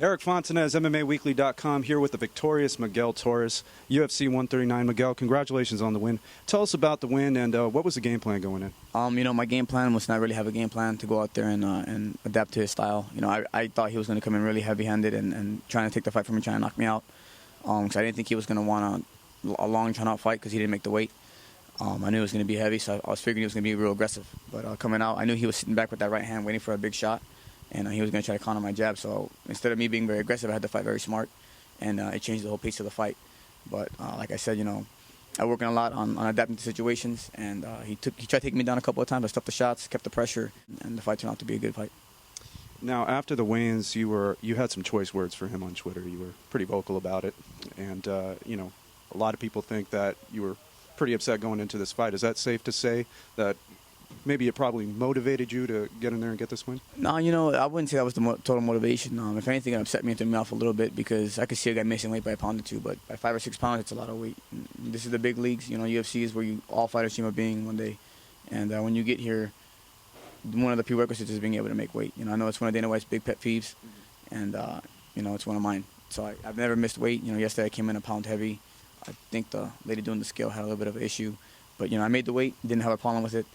Eric Fontanez, MMAWeekly.com, here with the victorious Miguel Torres, UFC 139. Miguel, congratulations on the win. Tell us about the win and what was the game plan going in? My game plan was not really have a game plan to go out there and adapt to his style. I thought he was going to come in really heavy-handed and trying to take the fight from me, trying to knock me out. Because I didn't think he was going to want a long, drawn-out fight because he didn't make the weight. I knew it was going to be heavy, so I was figuring he was going to be real aggressive. But coming out, I knew he was sitting back with that right hand waiting for a big shot. And he was going to try to counter my jab. So instead of me being very aggressive, I had to fight very smart. And it changed the whole pace of the fight. But like I said, I working a lot on adapting to situations. And he tried to take me down a couple of times. I stopped the shots, kept the pressure, and the fight turned out to be a good fight. Now, after the weigh-ins, you had some choice words for him on Twitter. You were pretty vocal about it. And, a lot of people think that you were pretty upset going into this fight. Is that safe to say that maybe it probably motivated you to get in there and get this win? No, I wouldn't say that was the total motivation. If anything, it upset me and threw me off a little bit because I could see a guy missing weight by a pound or two, but by 5 or 6 pounds, it's a lot of weight. This is the big leagues. UFC is where all fighters dream of being one day. And when you get here, one of the prerequisites is being able to make weight. I know it's one of Dana White's big pet peeves, and, it's one of mine. So I've never missed weight. Yesterday I came in a pound heavy. I think the lady doing the scale had a little bit of an issue. But, I made the weight, didn't have a problem with it.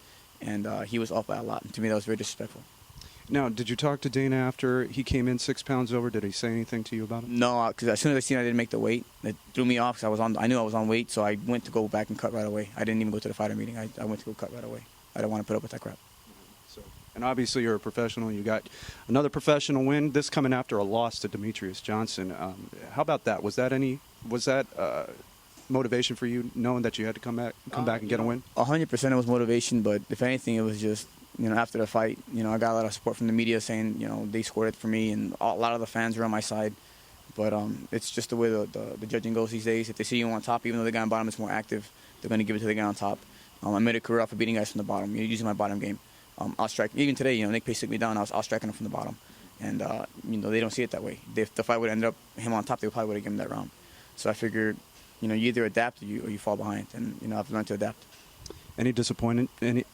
And he was off by a lot. And to me, that was very disrespectful. Now, did you talk to Dana after he came in 6 pounds over? Did he say anything to you about it? No, because as soon as I seen I didn't make the weight, it threw me off because I knew I was on weight, so I went to go back and cut right away. I didn't even go to the fighter meeting. I went to go cut right away. I don't want to put up with that crap. And obviously you're a professional. You got another professional win. This coming after a loss to Demetrius Johnson. How about that? Was that motivation for you, knowing that you had to come back and get a win? 100% it was motivation, but if anything, it was just, after the fight, I got a lot of support from the media saying, they scored it for me, and a lot of the fans were on my side. But it's just the way the judging goes these days. If they see you on top, even though the guy on bottom is more active, they're going to give it to the guy on top. I made a career off of beating guys from the bottom, using my bottom game. I'll strike. Even today, Nick Pace took me down. I was striking him from the bottom. And, they don't see it that way. If the fight would end up him on top, they probably would have given him that round. So I figured, you either adapt or you fall behind. And, I've learned to adapt. Any disappointment in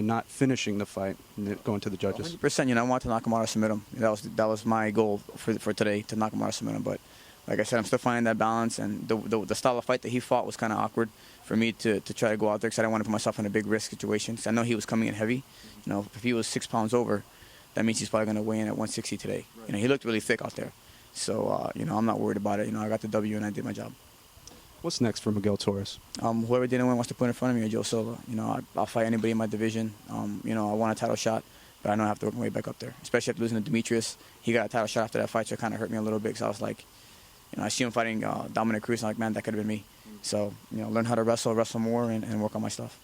not finishing the fight and going to the judges? 100%. I wanted to knock him out or submit him. That was my goal for today, to knock him out or submit him. But like I said, I'm still finding that balance. And the style of fight that he fought was kind of awkward for me to try to go out there because I didn't want to put myself in a big risk situation. Because I know he was coming in heavy. If he was 6 pounds over, that means he's probably going to weigh in at 160 today. He looked really thick out there. So, I'm not worried about it. I got the W and I did my job. What's next for Miguel Torres? Whoever Dana White wants to put in front of me, or Joe Silva. I'll fight anybody in my division. I want a title shot, but I know I have to work my way back up there. Especially after losing to Demetrius. He got a title shot after that fight, so it kind of hurt me a little bit because I was like, I see him fighting Dominic Cruz, and I'm like, man, that could have been me. So, learn how to wrestle more, and work on my stuff.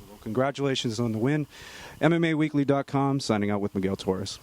Well, congratulations on the win. MMAWeekly.com, signing out with Miguel Torres.